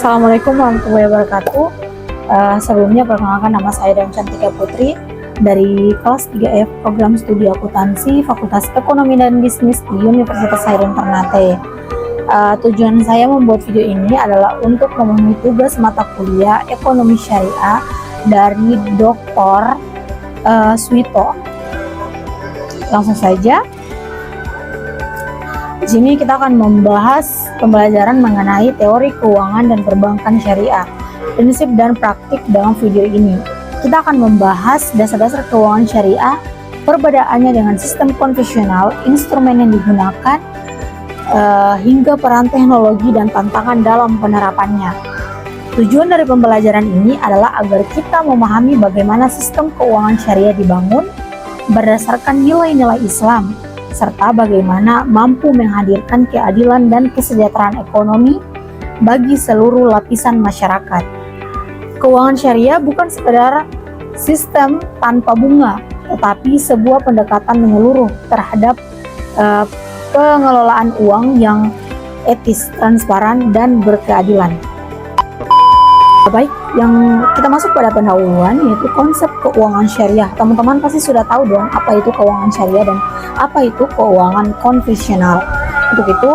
Assalamualaikum warahmatullahi wabarakatuh. Sebelumnya perkenalkan, nama saya Dan Cantika Putri dari kelas 3F Program Studi Akuntansi Fakultas Ekonomi dan Bisnis di Universitas Hairun Ternate. Tujuan saya membuat video ini adalah untuk memenuhi tugas mata kuliah Ekonomi Syariah dari Dr. Suito. Langsung saja. Di sini kita akan membahas pembelajaran mengenai teori keuangan dan perbankan syariah, prinsip dan praktik dalam video ini. Kita akan membahas dasar-dasar keuangan syariah, perbedaannya dengan sistem konvensional, instrumen yang digunakan, hingga peran teknologi dan tantangan dalam penerapannya. Tujuan dari pembelajaran ini adalah agar kita memahami bagaimana sistem keuangan syariah dibangun berdasarkan nilai-nilai Islam, serta bagaimana mampu menghadirkan keadilan dan kesejahteraan ekonomi bagi seluruh lapisan masyarakat. Keuangan syariah bukan sekedar sistem tanpa bunga, tetapi sebuah pendekatan menyeluruh terhadap pengelolaan uang yang etis, transparan, dan berkeadilan. Baik, yang kita masuk pada pendahuluan yaitu konsep keuangan syariah. Teman-teman pasti sudah tahu dong apa itu keuangan syariah dan apa itu keuangan konvensional. Untuk itu,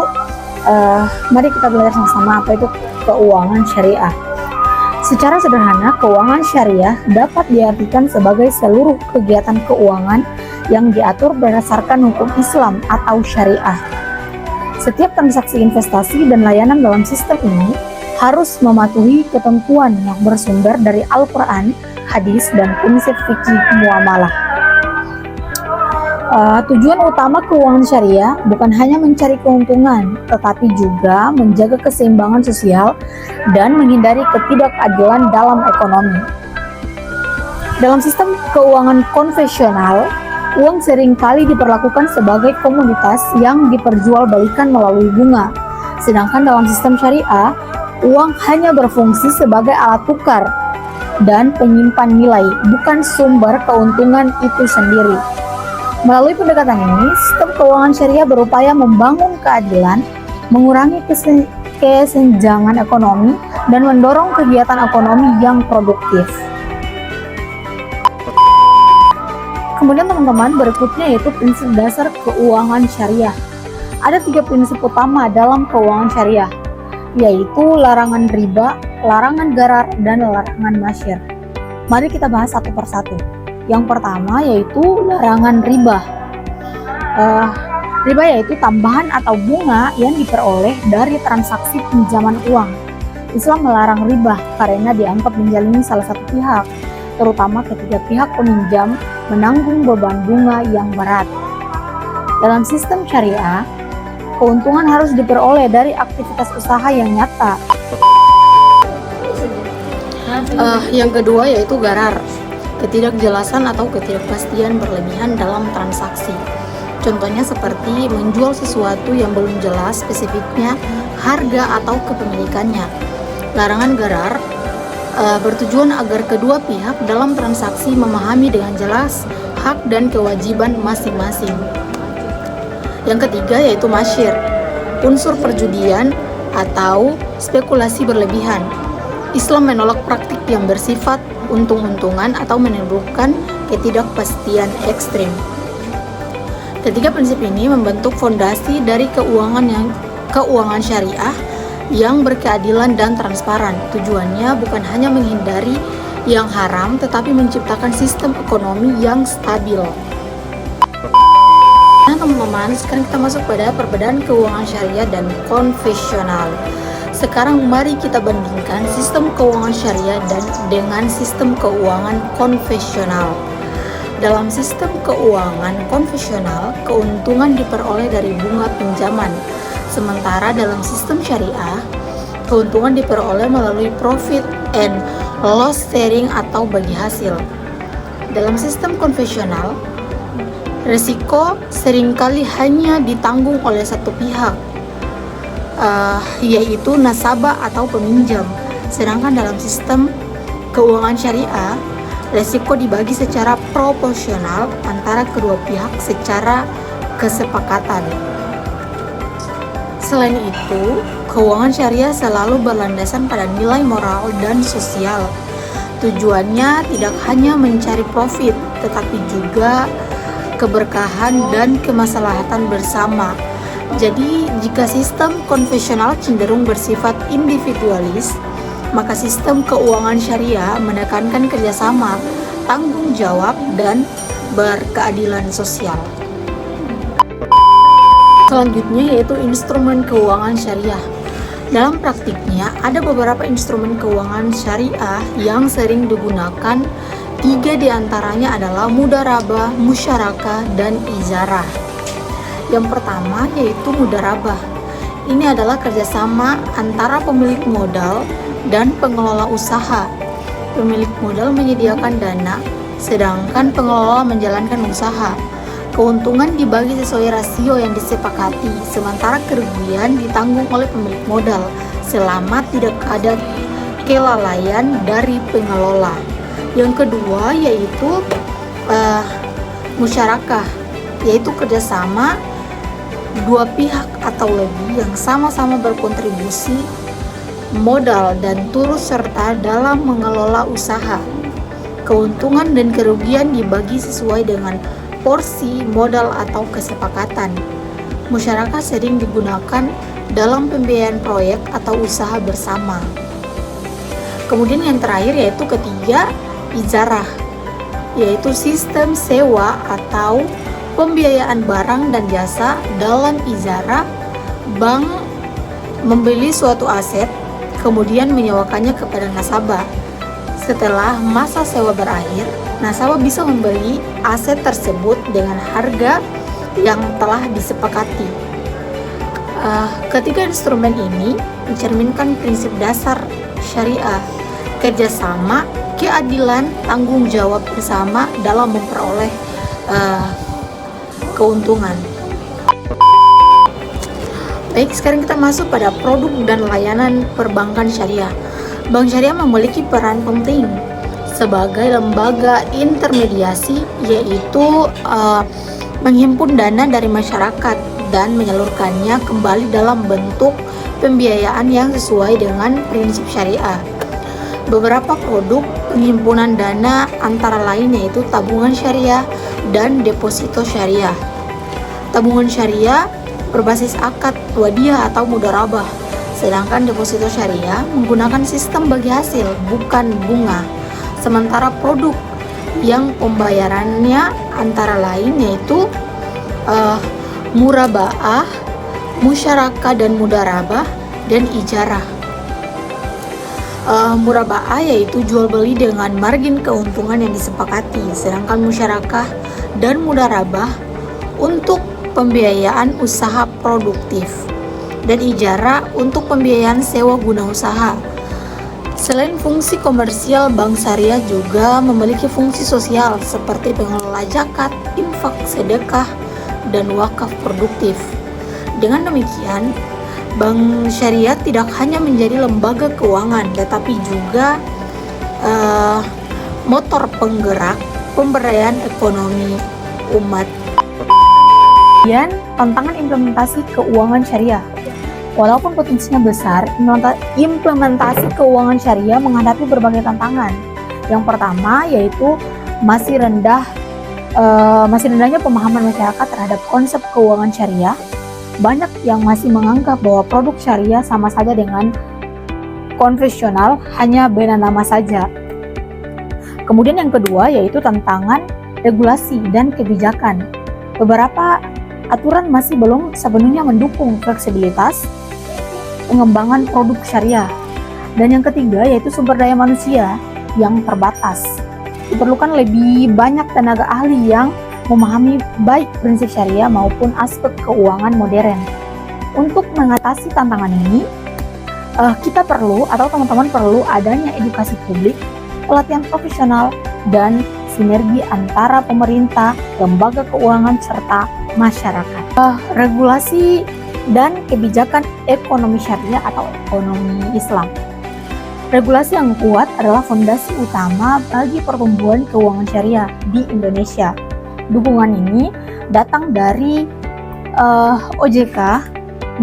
mari kita belajar sama-sama apa itu keuangan syariah. Secara sederhana, keuangan syariah dapat diartikan sebagai seluruh kegiatan keuangan yang diatur berdasarkan hukum Islam atau syariah. Setiap transaksi investasi dan layanan dalam sistem ini harus mematuhi ketentuan yang bersumber dari Al-Quran, hadis, dan prinsip fikih muamalah. Tujuan utama keuangan syariah bukan hanya mencari keuntungan, tetapi juga menjaga keseimbangan sosial dan menghindari ketidakadilan dalam ekonomi. Dalam sistem keuangan konvensional, uang seringkali diperlakukan sebagai komoditas yang diperjualbelikan melalui bunga. Sedangkan dalam sistem syariah, uang hanya berfungsi sebagai alat tukar dan penyimpan nilai, bukan sumber keuntungan itu sendiri. Melalui pendekatan ini, sistem keuangan syariah berupaya membangun keadilan, mengurangi kesenjangan ekonomi, dan mendorong kegiatan ekonomi yang produktif. Kemudian teman-teman, berikutnya yaitu prinsip dasar keuangan syariah. Ada 3 prinsip utama dalam keuangan syariah, yaitu larangan riba, larangan gharar, dan larangan masyir. Mari kita bahas satu persatu. Yang pertama yaitu larangan riba. Riba yaitu tambahan atau bunga yang diperoleh dari transaksi pinjaman uang. Islam melarang riba karena dianggap menjalimi salah satu pihak, terutama ketika pihak peminjam menanggung beban bunga yang berat. Dalam sistem syariah, keuntungan harus diperoleh dari aktivitas usaha yang nyata. Yang kedua yaitu gharar, ketidakjelasan atau ketidakpastian berlebihan dalam transaksi. Contohnya seperti menjual sesuatu yang belum jelas spesifiknya, harga atau kepemilikannya. Larangan gharar bertujuan agar kedua pihak dalam transaksi memahami dengan jelas hak dan kewajiban masing-masing. Yang ketiga yaitu masyir, unsur perjudian atau spekulasi berlebihan. Islam menolak praktik yang bersifat untung-untungan atau menimbulkan ketidakpastian ekstrim. Ketiga prinsip ini membentuk fondasi dari keuangan syariah yang berkeadilan dan transparan. Tujuannya bukan hanya menghindari yang haram, tetapi menciptakan sistem ekonomi yang stabil. Nah teman-teman, sekarang kita masuk pada perbedaan keuangan syariah dan konvensional. Sekarang mari kita bandingkan sistem keuangan syariah dengan sistem keuangan konvensional. Dalam sistem keuangan konvensional, keuntungan diperoleh dari bunga pinjaman. Sementara dalam sistem syariah, keuntungan diperoleh melalui profit and loss sharing atau bagi hasil. Dalam sistem konvensional, risiko seringkali hanya ditanggung oleh satu pihak, yaitu nasabah atau peminjam. Sedangkan dalam sistem keuangan syariah, risiko dibagi secara proporsional antara kedua pihak secara kesepakatan. Selain itu, keuangan syariah selalu berlandasan pada nilai moral dan sosial. Tujuannya tidak hanya mencari profit, tetapi juga keberkahan dan kemaslahatan bersama. Jadi, jika sistem konvensional cenderung bersifat individualis, maka sistem keuangan syariah menekankan kerjasama, tanggung jawab, dan berkeadilan sosial. Selanjutnya yaitu instrumen keuangan syariah. Dalam praktiknya, ada beberapa instrumen keuangan syariah yang sering digunakan. 3 diantaranya adalah mudharabah, musyarakah, dan ijarah. Yang pertama yaitu mudharabah. Ini adalah kerjasama antara pemilik modal dan pengelola usaha. Pemilik modal menyediakan dana, sedangkan pengelola menjalankan usaha. Keuntungan dibagi sesuai rasio yang disepakati, sementara kerugian ditanggung oleh pemilik modal selama tidak ada kelalaian dari pengelola. Yang kedua yaitu musyarakah, yaitu kerjasama 2 pihak atau lebih yang sama-sama berkontribusi modal dan turut serta dalam mengelola usaha. Keuntungan dan kerugian dibagi sesuai dengan porsi modal atau kesepakatan. Musyarakah sering digunakan dalam pembiayaan proyek atau usaha bersama. Kemudian yang terakhir yaitu ketiga, ijarah, yaitu sistem sewa atau pembiayaan barang dan jasa. Dalam ijarah, bank membeli suatu aset, kemudian menyewakannya kepada nasabah. Setelah masa sewa berakhir, nasabah bisa membeli aset tersebut dengan harga yang telah disepakati. Ketiga instrumen ini mencerminkan prinsip dasar syariah, kerjasama, keadilan, tanggung jawab bersama dalam memperoleh keuntungan. Baik, sekarang kita masuk pada produk dan layanan perbankan syariah. Bank syariah memiliki peran penting sebagai lembaga intermediasi, yaitu menghimpun dana dari masyarakat dan menyalurkannya kembali dalam bentuk pembiayaan yang sesuai dengan prinsip syariah. Beberapa produk penghimpunan dana antara lain yaitu tabungan syariah dan deposito syariah. Tabungan syariah berbasis akad wadiah atau mudharabah, sedangkan deposito syariah menggunakan sistem bagi hasil, bukan bunga. Sementara produk yang pembayarannya antara lain yaitu murabaah, musyarakah dan mudharabah, dan ijarah. Murabaah yaitu jual beli dengan margin keuntungan yang disepakati, sedangkan musyarakah dan mudharabah untuk pembiayaan usaha produktif, dan ijarah untuk pembiayaan sewa guna usaha. Selain fungsi komersial, bank syariah juga memiliki fungsi sosial seperti pengelola zakat, infak, sedekah, dan wakaf produktif. Dengan demikian, bank syariah tidak hanya menjadi lembaga keuangan, tetapi juga motor penggerak pemberdayaan ekonomi umat. Kemudian, tantangan implementasi keuangan syariah. Walaupun potensinya besar, implementasi keuangan syariah menghadapi berbagai tantangan. Yang pertama yaitu masih rendahnya pemahaman masyarakat terhadap konsep keuangan syariah. Banyak yang masih menganggap bahwa produk syariah sama saja dengan konvensional, hanya beda nama saja. Kemudian yang kedua yaitu tantangan regulasi dan kebijakan. Beberapa aturan masih belum sepenuhnya mendukung fleksibilitas pengembangan produk syariah. Dan yang ketiga yaitu sumber daya manusia yang terbatas. Diperlukan lebih banyak tenaga ahli yang memahami baik prinsip syariah maupun aspek keuangan modern. Untuk mengatasi tantangan ini, kita perlu atau teman-teman perlu adanya edukasi publik, pelatihan profesional, dan sinergi antara pemerintah, lembaga keuangan, serta masyarakat. Regulasi dan kebijakan ekonomi syariah atau ekonomi Islam. Regulasi yang kuat adalah fondasi utama bagi pertumbuhan keuangan syariah di Indonesia. Dukungan ini datang dari OJK,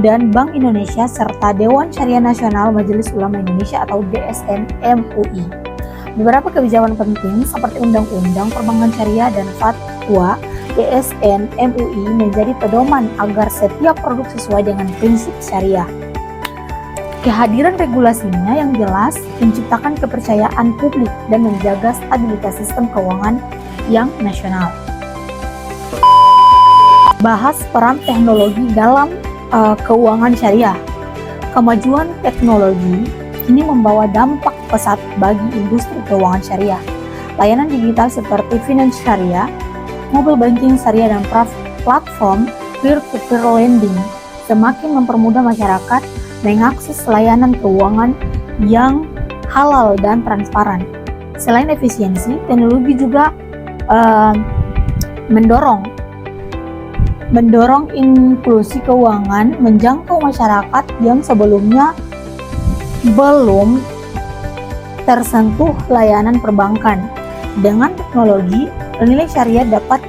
dan Bank Indonesia serta Dewan Syariah Nasional Majelis Ulama Indonesia atau DSN MUI. Beberapa kebijakan penting seperti Undang-Undang Perbankan Syariah dan Fatwa DSN MUI menjadi pedoman agar setiap produk sesuai dengan prinsip syariah. Kehadiran regulasinya yang jelas menciptakan kepercayaan publik dan menjaga stabilitas sistem keuangan yang nasional. Bahas peran teknologi dalam keuangan syariah. Kemajuan teknologi kini membawa dampak pesat bagi industri keuangan syariah. Layanan digital seperti finance syariah, mobile banking syariah, dan platform peer-to-peer lending semakin mempermudah masyarakat mengakses layanan keuangan yang halal dan transparan. Selain efisiensi, teknologi juga mendorong inklusi keuangan menjangkau masyarakat yang sebelumnya belum tersentuh layanan perbankan. Dengan teknologi, nilai syariah dapat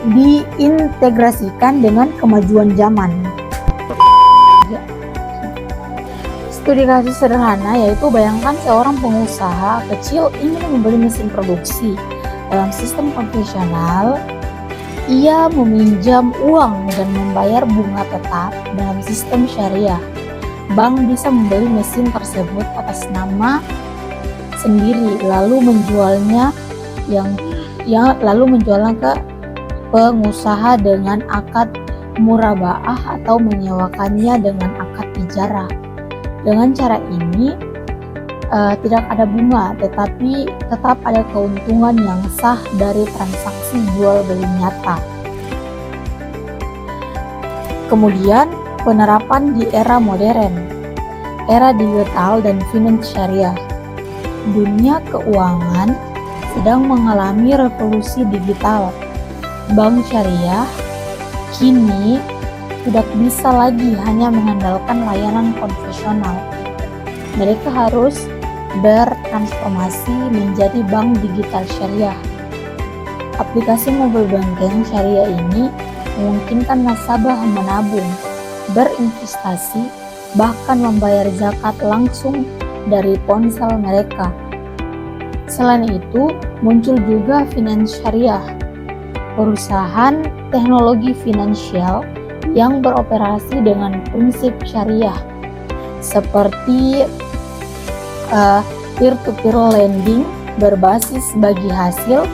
diintegrasikan dengan kemajuan zaman. Studi kasus sederhana yaitu bayangkan seorang pengusaha kecil ingin membeli mesin produksi. Dalam sistem konvensional, ia meminjam uang dan membayar bunga tetap. Dalam sistem syariah, bank bisa membeli mesin tersebut atas nama sendiri lalu menjualnya ke pengusaha dengan akad murabaah atau menyewakannya dengan akad ijarah. Dengan cara ini tidak ada bunga, tetapi tetap ada keuntungan yang sah dari transaksi jual beli nyata. Kemudian penerapan di era modern, era digital dan finance syariah. Dunia keuangan sedang mengalami revolusi digital. Bank syariah kini tidak bisa lagi hanya mengandalkan layanan konvensional. Mereka harus bertransformasi menjadi bank digital syariah. Aplikasi mobile banking syariah ini memungkinkan nasabah menabung, berinvestasi, bahkan membayar zakat langsung dari ponsel mereka. Selain itu, muncul juga finance syariah, perusahaan teknologi finansial yang beroperasi dengan prinsip syariah, seperti peer-to-peer lending berbasis bagi hasil,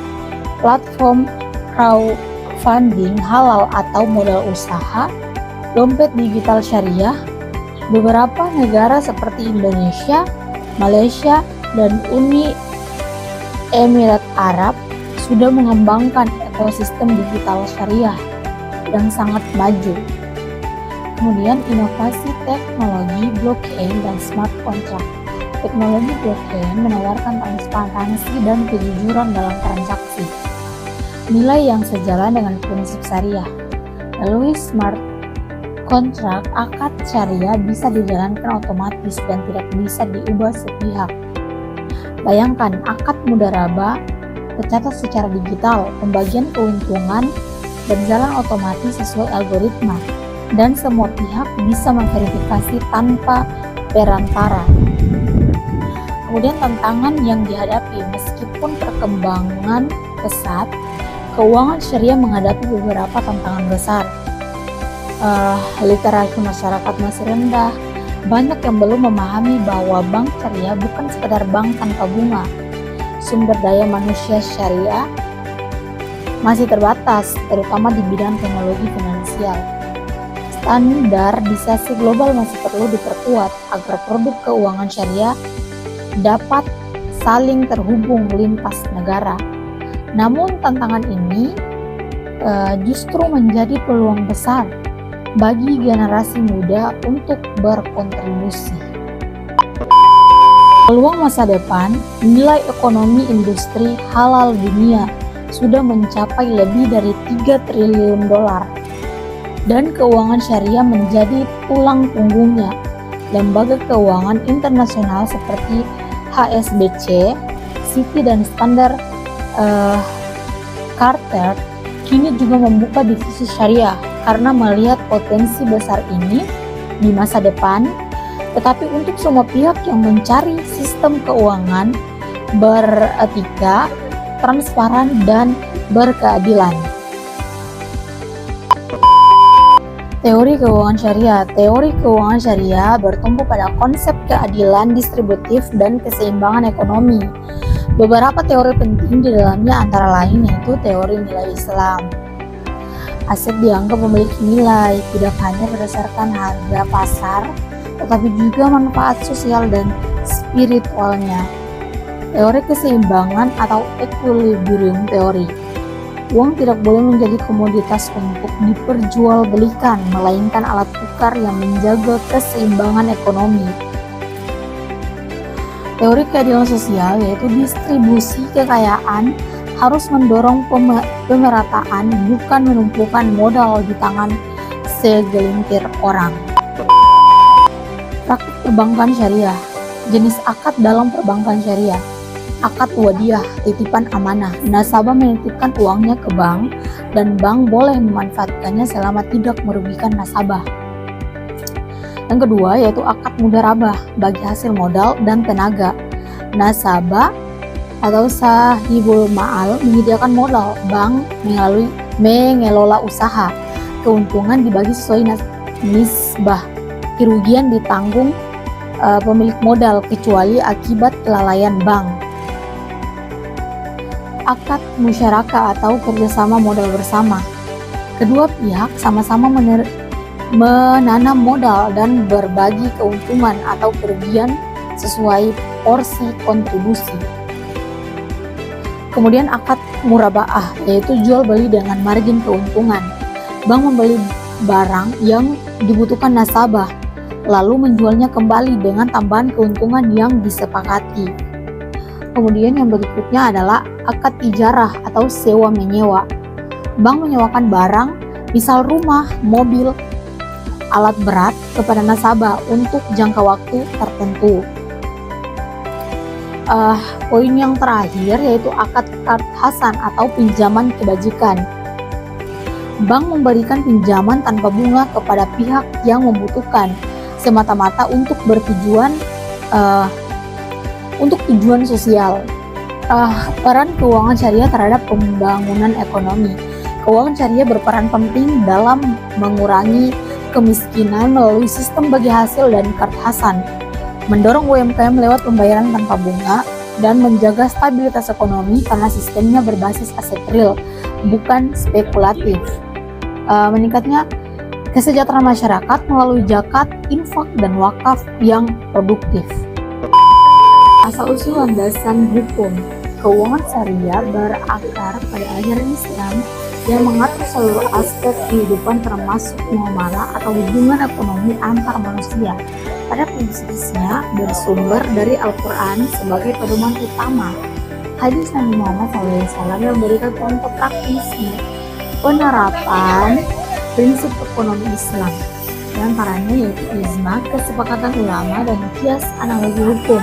platform crowdfunding halal atau modal usaha, dompet digital syariah. Beberapa negara seperti Indonesia, Malaysia, dan Uni Emirat Arab sudah mengembangkan ekosistem digital syariah yang sangat maju. Kemudian inovasi teknologi blockchain dan smart contract. Teknologi blockchain menawarkan transparansi dan kejujuran dalam transaksi, nilai yang sejalan dengan prinsip syariah. Melalui smart contract, akad syariah bisa dijalankan otomatis dan tidak bisa diubah sepihak. Bayangkan akad mudharabah tercatat secara digital, pembagian keuntungan berjalan otomatis sesuai algoritma, dan semua pihak bisa memverifikasi tanpa perantara. Kemudian tantangan yang dihadapi, meskipun perkembangan pesat, keuangan syariah menghadapi beberapa tantangan besar. Literasi masyarakat masih rendah, banyak yang belum memahami bahwa bank syariah bukan sekedar bank tanpa bunga. Sumber daya manusia syariah masih terbatas, terutama di bidang teknologi finansial. Standarisasi global masih perlu diperkuat agar produk keuangan syariah dapat saling terhubung lintas negara. Namun tantangan ini justru menjadi peluang besar bagi generasi muda untuk berkontribusi. Peluang masa depan, nilai ekonomi industri halal dunia sudah mencapai lebih dari 3 triliun dolar, dan keuangan syariah menjadi tulang punggungnya. Lembaga keuangan internasional seperti HSBC, Citi, dan Standard Chartered kini juga membuka divisi syariah. karena melihat potensi besar ini di masa depan, tetapi untuk semua pihak yang mencari sistem keuangan beretika, transparan, dan berkeadilan. Teori keuangan syariah. Teori keuangan syariah bertumpu pada konsep keadilan distributif dan keseimbangan ekonomi. Beberapa teori penting di dalamnya antara lain yaitu teori nilai Islam. Aset dianggap memiliki nilai tidak hanya berdasarkan harga pasar, tetapi juga manfaat sosial dan spiritualnya. Teori keseimbangan atau equilibrium teori. Uang tidak boleh menjadi komoditas untuk diperjualbelikan, melainkan alat tukar yang menjaga keseimbangan ekonomi. Teori keadilan sosial yaitu distribusi kekayaan harus mendorong pemerataan, bukan menumpukan modal di tangan segelintir orang. Praktik perbankan syariah. Jenis akad dalam perbankan syariah. Akad wadiah, titipan amanah. Nasabah menitipkan uangnya ke bank dan bank boleh memanfaatkannya selama tidak merugikan nasabah. Yang kedua yaitu akad mudharabah, bagi hasil modal dan tenaga. Nasabah atau sahibul ma'al menyediakan modal, bank mengelola usaha. Keuntungan dibagi sesuai nisbah. Kerugian ditanggung pemilik modal kecuali akibat kelalaian bank. Akad musyarakah atau kerjasama modal bersama. Kedua pihak sama-sama menanam modal dan berbagi keuntungan atau kerugian sesuai porsi kontribusi. Kemudian akad murabaah yaitu jual beli dengan margin keuntungan. Bank membeli barang yang dibutuhkan nasabah lalu menjualnya kembali dengan tambahan keuntungan yang disepakati. Kemudian yang berikutnya adalah akad ijarah atau sewa menyewa. Bank menyewakan barang, misal rumah, mobil, alat berat kepada nasabah untuk jangka waktu tertentu. Poin yang terakhir yaitu akad qardhasan atau pinjaman kebajikan. Bank memberikan pinjaman tanpa bunga kepada pihak yang membutuhkan, semata-mata untuk tujuan sosial. Peran keuangan syariah terhadap pembangunan ekonomi. Keuangan syariah berperan penting dalam mengurangi kemiskinan melalui sistem bagi hasil dan qardhasan, mendorong UMKM lewat pembayaran tanpa bunga, dan menjaga stabilitas ekonomi karena sistemnya berbasis aset real, bukan spekulatif. Meningkatnya kesejahteraan masyarakat melalui zakat, infak, dan wakaf yang produktif. Asal-usul landasan hukum. Keuangan syariah berakar pada ajaran Islam yang mengatur seluruh aspek kehidupan termasuk muamalah atau hubungan ekonomi antar manusia. Pada prinsipnya bersumber dari Al-Quran sebagai pedoman utama. Hadis Nabi Muhammad SAW yang memberikan contoh praktis penerapan prinsip ekonomi Islam. Di antaranya yaitu ijma, kesepakatan ulama, dan kias analogi hukum.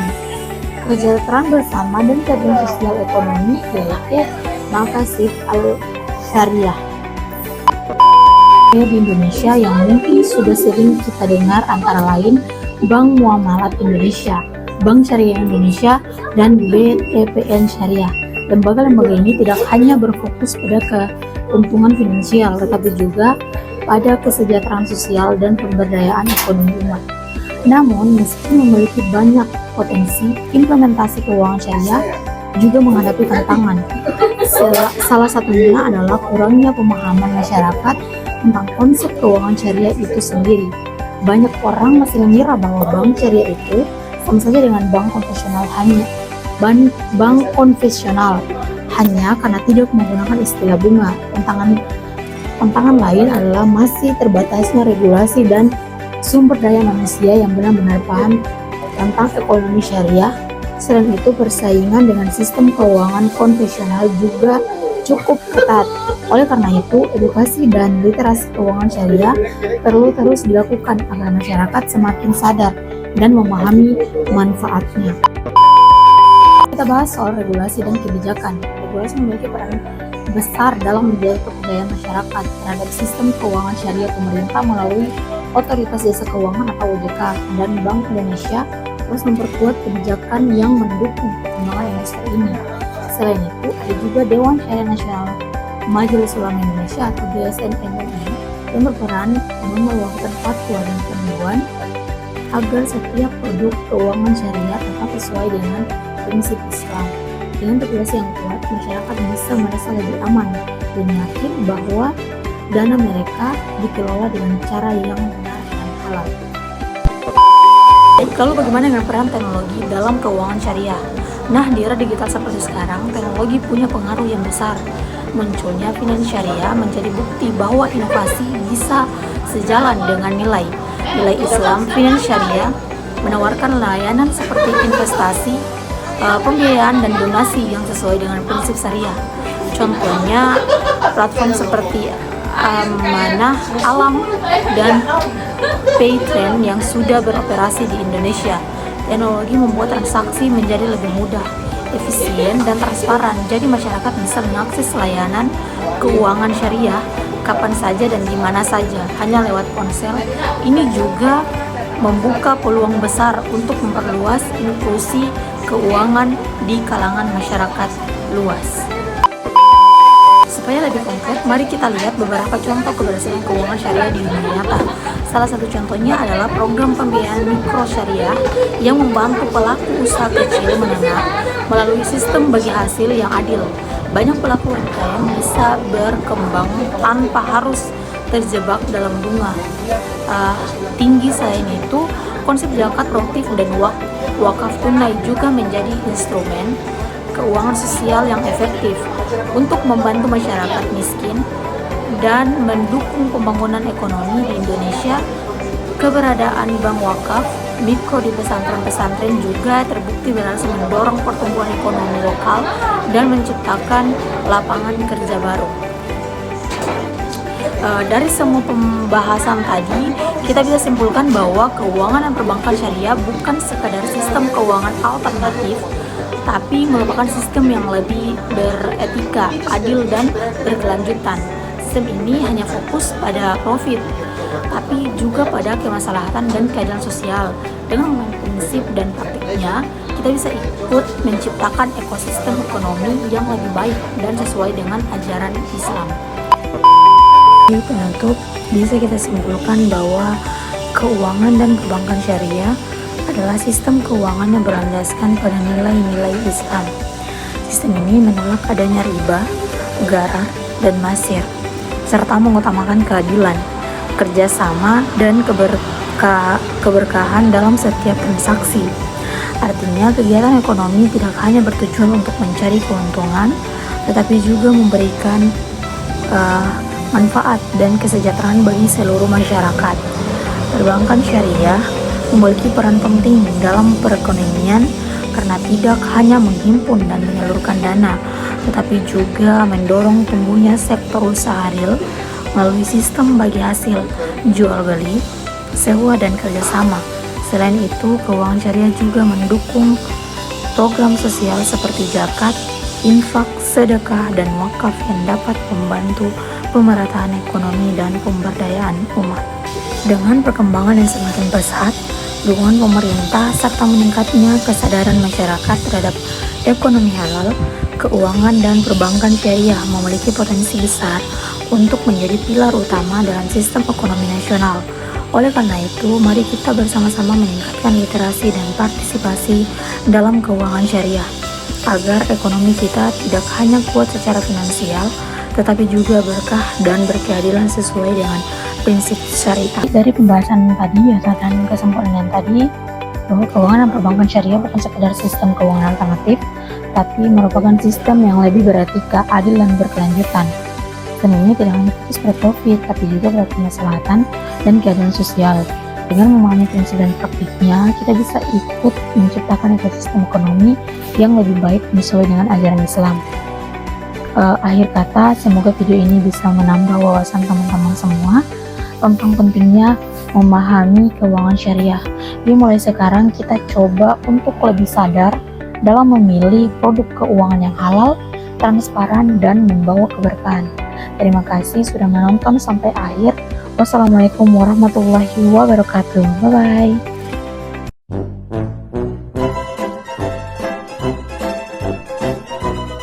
Kesejahteraan bersama dan keadilan sosial ekonomi yaitu maqasid al-syariah. Di Indonesia yang mungkin sudah sering kita dengar antara lain Bank Muamalat Indonesia, Bank Syariah Indonesia, dan BTPN Syariah. Lembaga-lembaga ini tidak hanya berfokus pada keuntungan finansial, tetapi juga pada kesejahteraan sosial dan pemberdayaan ekonomi umat. Namun, meski memiliki banyak potensi, implementasi keuangan syariah juga menghadapi tantangan. Salah satunya adalah kurangnya pemahaman masyarakat tentang konsep keuangan syariah itu sendiri. Banyak orang masih mengira bahwa bank syariah itu sama saja dengan bank konvensional hanya karena tidak menggunakan istilah bunga. Tantangan lain adalah masih terbatasnya regulasi dan sumber daya manusia yang benar-benar paham tentang ekonomi syariah. Selain itu, persaingan dengan sistem keuangan konvensional juga cukup ketat. Oleh karena itu, edukasi dan literasi keuangan syariah perlu terus dilakukan agar masyarakat semakin sadar dan memahami manfaatnya. Kita bahas soal regulasi dan kebijakan. Regulasi memiliki peran besar dalam menjaga kepercayaan masyarakat terhadap sistem keuangan syariah pemerintah melalui Otoritas Jasa Keuangan atau OJK dan Bank Indonesia terus memperkuat kebijakan yang mendukung perkembangan industri ini. Selain itu, ada juga Dewan Syariah Nasional Majelis Ulama Indonesia atau DSN MUI yang berperan mengeluarkan fatwa dan panduan agar setiap produk keuangan syariah tetap sesuai dengan prinsip Islam. Dengan regulasi yang kuat, masyarakat bisa merasa lebih aman dan yakin bahwa dana mereka dikelola dengan cara yang benar dan halal. Lalu bagaimana dengan peran teknologi dalam keuangan syariah? Nah, di era digital seperti sekarang, teknologi punya pengaruh yang besar. Munculnya finance syariah menjadi bukti bahwa inovasi bisa sejalan dengan nilai Islam. Finance syariah menawarkan layanan seperti investasi, pembiayaan dan donasi yang sesuai dengan prinsip syariah. Contohnya platform seperti Amanah Alam dan Paytrend yang sudah beroperasi di Indonesia. Teknologi membuat transaksi menjadi lebih mudah, efisien dan transparan. Jadi masyarakat bisa mengakses layanan keuangan syariah kapan saja dan di mana saja hanya lewat ponsel. Ini juga membuka peluang besar untuk memperluas inklusi keuangan di kalangan masyarakat luas. Supaya lebih konkret, mari kita lihat beberapa contoh keberhasilan keuangan syariah di dunia nyata. Salah satu contohnya adalah program pembiayaan mikro syariah yang membantu pelaku usaha kecil menengah melalui sistem bagi hasil yang adil. Banyak pelaku UMKM bisa berkembang tanpa harus terjebak dalam bunga tinggi. Selain itu, konsep zakat produktif dan wakaf tunai juga menjadi instrumen keuangan sosial yang efektif untuk membantu masyarakat miskin dan mendukung pembangunan ekonomi di Indonesia. Keberadaan bank wakaf mikro di pesantren-pesantren juga terbukti berhasil mendorong pertumbuhan ekonomi lokal dan menciptakan lapangan kerja baru. Dari semua pembahasan tadi, kita bisa simpulkan bahwa keuangan dan perbankan syariah bukan sekadar sistem keuangan alternatif, tapi merupakan sistem yang lebih beretika, adil, dan berkelanjutan. Sistem ini hanya fokus pada profit, tapi juga pada kemaslahatan dan keadilan sosial. Dengan prinsip dan praktiknya, kita bisa ikut menciptakan ekosistem ekonomi yang lebih baik dan sesuai dengan ajaran Islam. Di penutup, bisa kita simpulkan bahwa keuangan dan perbankan syariah adalah sistem keuangan yang berlandaskan pada nilai-nilai Islam. Sistem ini menolak adanya riba, gharar, dan masir, serta mengutamakan keadilan, kerjasama, dan keberkahan dalam setiap transaksi. Artinya, kegiatan ekonomi tidak hanya bertujuan untuk mencari keuntungan, tetapi juga memberikan manfaat dan kesejahteraan bagi seluruh masyarakat. Perbankan syariah memiliki peran penting dalam perekonomian karena tidak hanya menghimpun dan menyalurkan dana, tetapi juga mendorong tumbuhnya sektor usaha real melalui sistem bagi hasil, jual beli, sewa, dan kerjasama. Selain itu, keuangan syariah juga mendukung program sosial seperti zakat, infak, sedekah, dan wakaf yang dapat membantu pemerataan ekonomi dan pemberdayaan umat. Dengan perkembangan yang semakin pesat, dukungan pemerintah serta meningkatnya kesadaran masyarakat terhadap ekonomi halal, keuangan dan perbankan syariah memiliki potensi besar untuk menjadi pilar utama dalam sistem ekonomi nasional. Oleh karena itu, mari kita bersama-sama meningkatkan literasi dan partisipasi dalam keuangan syariah, agar ekonomi kita tidak hanya kuat secara finansial, tetapi juga berkah dan berkeadilan sesuai dengan prinsip syariah. Dari pembahasan tadi dan kesimpulan yang tadi, bahwa keuangan dan perbankan syariah bukan sekedar sistem keuangan alternatif, tapi merupakan sistem yang lebih beretika, adil, dan berkelanjutan. Sistem ini tidak hanya fokus pada profit, tapi juga pada kemaslahatan dan keadilan sosial. Dengan memahami prinsip dan praktiknya, kita bisa ikut menciptakan ekosistem ekonomi yang lebih baik sesuai dengan ajaran Islam. Akhir kata, semoga video ini bisa menambah wawasan teman-teman semua tentang pentingnya memahami keuangan syariah. Jadi mulai sekarang kita coba untuk lebih sadar dalam memilih produk keuangan yang halal transparan, dan membawa keberkahan. Terima kasih sudah menonton sampai akhir. Wassalamualaikum warahmatullahi wabarakatuh. Bye-bye.